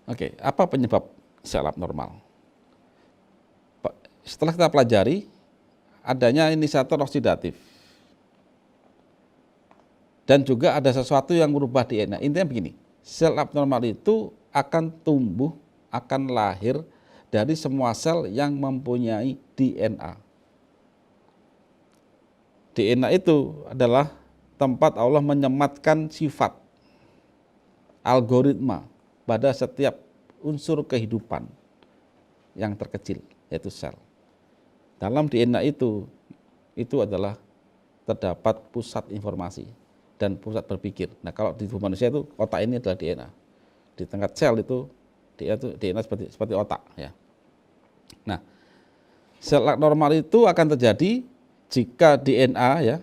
Oke, apa penyebab sel abnormal? Setelah kita pelajari adanya inisiator oksidatif dan juga ada sesuatu yang merubah DNA. Intinya begini, sel abnormal itu akan tumbuh, akan lahir dari semua sel yang mempunyai DNA. DNA itu adalah tempat Allah menyematkan sifat, algoritma pada setiap unsur kehidupan yang terkecil, yaitu sel. Dalam DNA itu adalah terdapat pusat informasi dan pusat berpikir. Nah, kalau di tubuh manusia itu otak ini adalah DNA. Di tingkat sel itu DNA seperti otak ya. Nah, sel abnormal itu akan terjadi jika DNA ya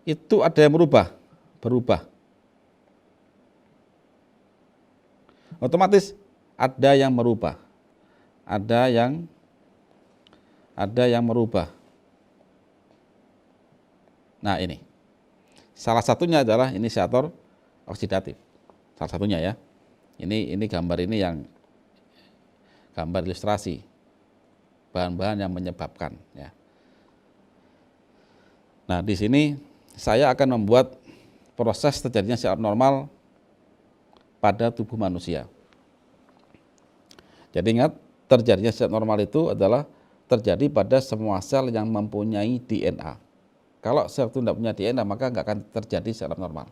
itu ada yang berubah. Otomatis ada yang merubah. Ada yang merubah. Nah, ini. Salah satunya adalah inisiator oksidatif. Salah satunya ya. Ini gambar ini yang gambar ilustrasi bahan-bahan yang menyebabkan ya. Nah, di sini saya akan membuat proses terjadinya sel abnormal pada tubuh manusia. Jadi ingat, terjadinya sel abnormal itu adalah terjadi pada semua sel yang mempunyai DNA. Kalau sel itu tidak punya DNA, maka nggak akan terjadi sel abnormal.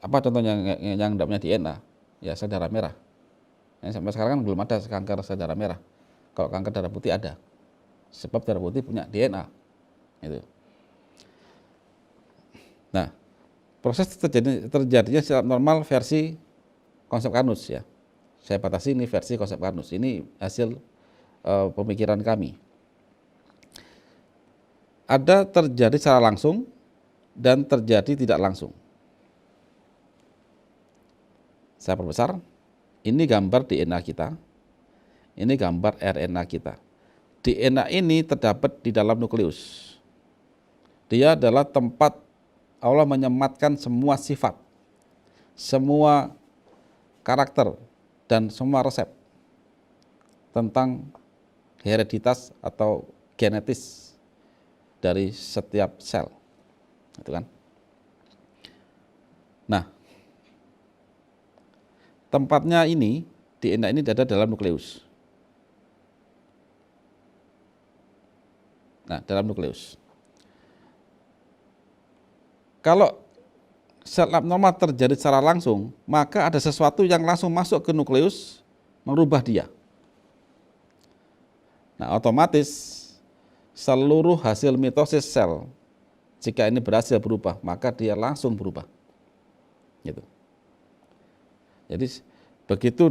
Apa contohnya yang tidak punya DNA? Ya, sel darah merah. Sampai sekarang kan belum ada kanker sel darah merah. Kalau kanker darah putih ada, sebab darah putih punya DNA. Itu. Nah, proses terjadinya sel abnormal versi konsep Carnus ya. Saya batasi ini versi konsep Carnus. Ini hasil pemikiran kami. Ada terjadi secara langsung dan terjadi tidak langsung. Saya perbesar. Ini gambar DNA kita. Ini gambar RNA kita. DNA ini terdapat di dalam nukleus. Dia adalah tempat Allah menyematkan semua sifat, semua karakter, dan semua resep tentang hereditas atau genetis dari setiap sel. Itu kan. Nah, tempatnya ini, DNA ini ada dalam nukleus. Nah, dalam nukleus. Kalau sel abnormal terjadi secara langsung, maka ada sesuatu yang langsung masuk ke nukleus, merubah dia. Nah, otomatis seluruh hasil mitosis sel, jika ini berhasil berubah, maka dia langsung berubah. Gitu. Jadi begitu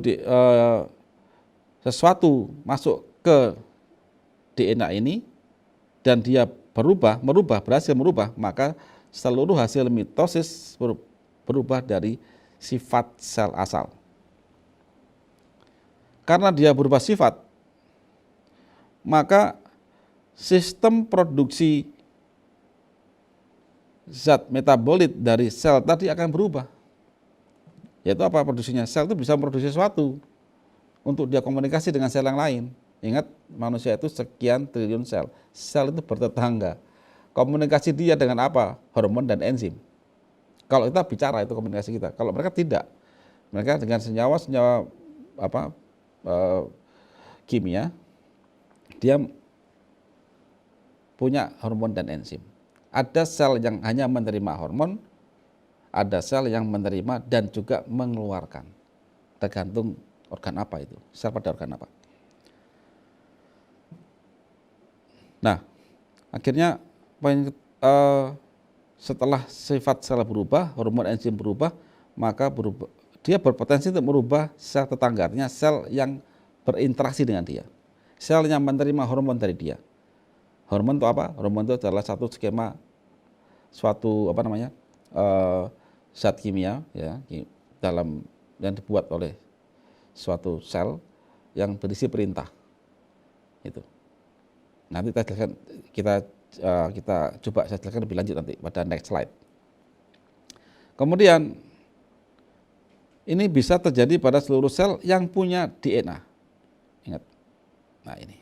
sesuatu masuk ke DNA ini dan dia berhasil merubah, maka seluruh hasil mitosis berubah dari sifat sel asal. Karena dia berubah sifat, maka sistem produksi zat metabolit dari sel tadi akan berubah. Yaitu apa produksinya? Sel itu bisa memproduksi sesuatu untuk dia komunikasi dengan sel yang lain. Ingat, manusia itu sekian triliun sel. Sel itu bertetangga. Komunikasi dia dengan apa? Hormon dan enzim. Kalau kita bicara itu komunikasi kita. Kalau mereka tidak. Mereka dengan senyawa kimia, dia punya hormon dan enzim. Ada sel yang hanya menerima hormon, ada sel yang menerima dan juga mengeluarkan. Tergantung organ apa itu, sel pada organ apa. Nah, akhirnya setelah sifat sel berubah, hormon enzim berubah, maka dia berpotensi untuk merubah sel tetangganya, sel yang berinteraksi dengan dia, sel yang menerima hormon dari dia. Hormon itu apa? Hormon itu adalah satu skema, zat kimia ya, dalam yang dibuat oleh suatu sel yang berisi perintah. Itu. Nanti kita coba saya jelaskan lebih lanjut nanti pada next slide. Kemudian Ini bisa terjadi pada seluruh sel yang punya DNA. Ingat. Nah ini.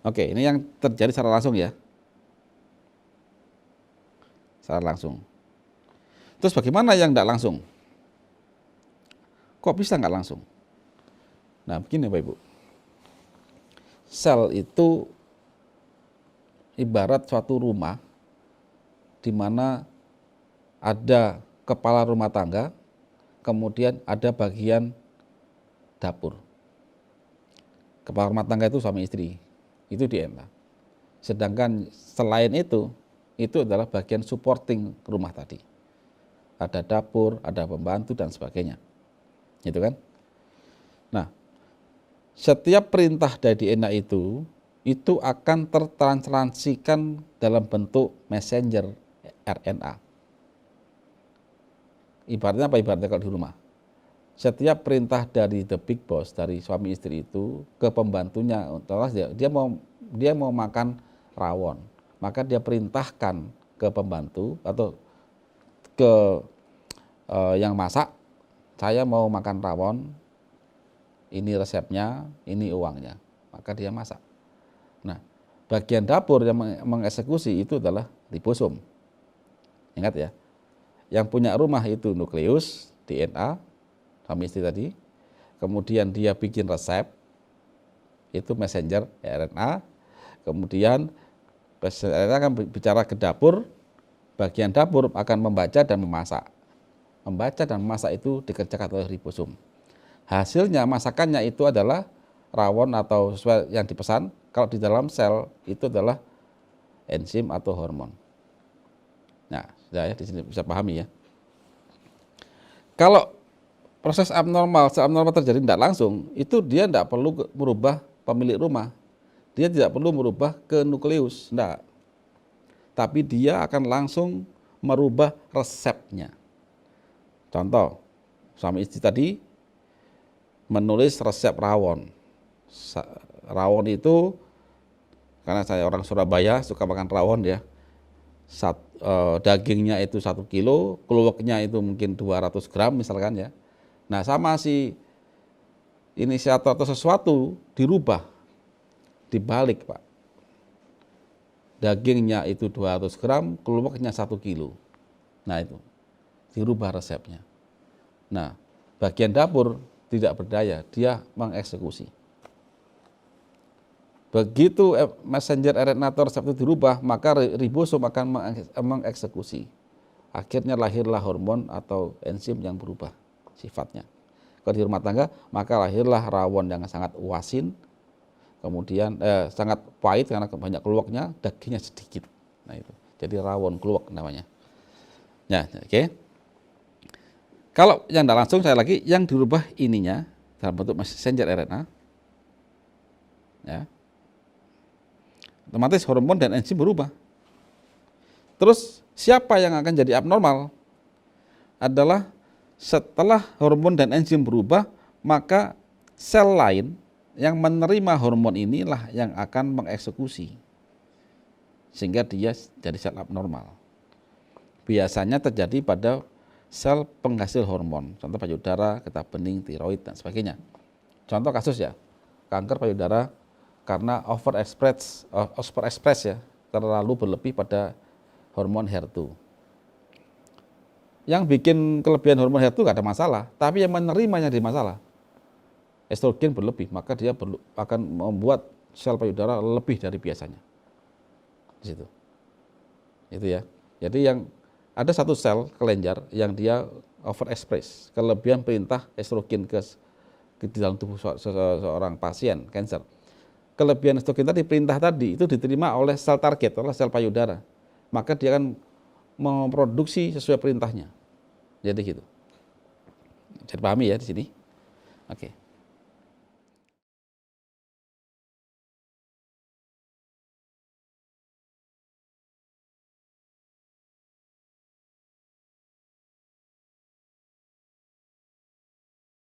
Oke, ini yang terjadi secara langsung ya. Secara langsung. Terus bagaimana yang tidak langsung? Kok bisa nggak langsung? Nah begini Bapak Ibu. Sel itu ibarat suatu rumah di mana ada kepala rumah tangga, kemudian ada bagian dapur. Kepala rumah tangga itu suami istri, itu DNA. Sedangkan selain itu adalah bagian supporting rumah tadi. Ada dapur, ada pembantu dan sebagainya. Gitu kan? Nah, setiap perintah dari DNA itu akan tertransferkan dalam bentuk messenger RNA. Ibaratnya apa? Ibaratnya kalau di rumah. Setiap perintah dari the big boss, dari suami istri itu ke pembantunya, dia mau makan rawon, maka dia perintahkan ke pembantu atau ke yang masak, saya mau makan rawon, ini resepnya, ini uangnya, maka dia masak. Nah, bagian dapur yang mengeksekusi itu adalah ribosom. Ingat ya, yang punya rumah itu nukleus, DNA, suami istri tadi, kemudian dia bikin resep, itu messenger RNA, kemudian messenger RNA akan bicara ke dapur, bagian dapur akan membaca dan memasak. Membaca dan memasak itu dikerjakan oleh ribosom. Hasilnya masakannya itu adalah rawon atau sesuai yang dipesan. Kalau di dalam sel itu adalah enzim atau hormon. Nah, sudah ya, di sini bisa pahami ya. Kalau proses abnormal terjadi tidak langsung, itu dia tidak perlu merubah pemilik rumah. Dia tidak perlu merubah ke nukleus, tidak. Tapi dia akan langsung merubah resepnya. Contoh, suami istri tadi menulis resep rawon. Rawon itu, karena saya orang Surabaya suka makan rawon ya, dagingnya itu 1 kilo, keluaknya itu mungkin 200 gram misalkan ya. Nah sama si inisiator atau sesuatu dirubah, dibalik Pak. Dagingnya itu 200 gram, keluaknya 1 kilo. Nah itu, dirubah resepnya. Nah bagian dapur tidak berdaya, dia mengeksekusi. Begitu messenger RNA atau resep itu dirubah, maka ribosom akan mengeksekusi. Akhirnya lahirlah hormon atau enzim yang berubah sifatnya. Kalau di rumah tangga, maka lahirlah rawon yang sangat asin, kemudian sangat pahit karena banyak keluaknya, dagingnya sedikit. Nah itu, jadi rawon keluak namanya. Ya, oke. Kalau yang tidak langsung, saya lagi yang dirubah ininya dalam bentuk messenger RNA, ya, otomatis hormon dan enzim berubah. Terus siapa yang akan jadi abnormal? Adalah setelah hormon dan enzim berubah, maka sel lain yang menerima hormon inilah yang akan mengeksekusi. Sehingga dia jadi sel abnormal. Biasanya terjadi pada sel penghasil hormon, contoh payudara, getah bening, tiroid dan sebagainya. Contoh kasus ya, kanker payudara karena overexpress ya, terlalu berlebih pada hormon HER2. Yang bikin kelebihan hormon HER2 gak ada masalah, tapi yang menerimanya di masalah. Estrogen berlebih, maka dia akan membuat sel payudara lebih dari biasanya. Di situ. Itu ya. Jadi yang ada satu sel kelenjar yang dia overexpress, kelebihan perintah estrogen ke di dalam tubuh seorang pasien kanker. Kelebihan estrogen tadi, perintah tadi itu diterima oleh sel target, oleh sel payudara. Maka dia akan memproduksi sesuai perintahnya. Jadi gitu. Jadi pahami ya di sini. Oke.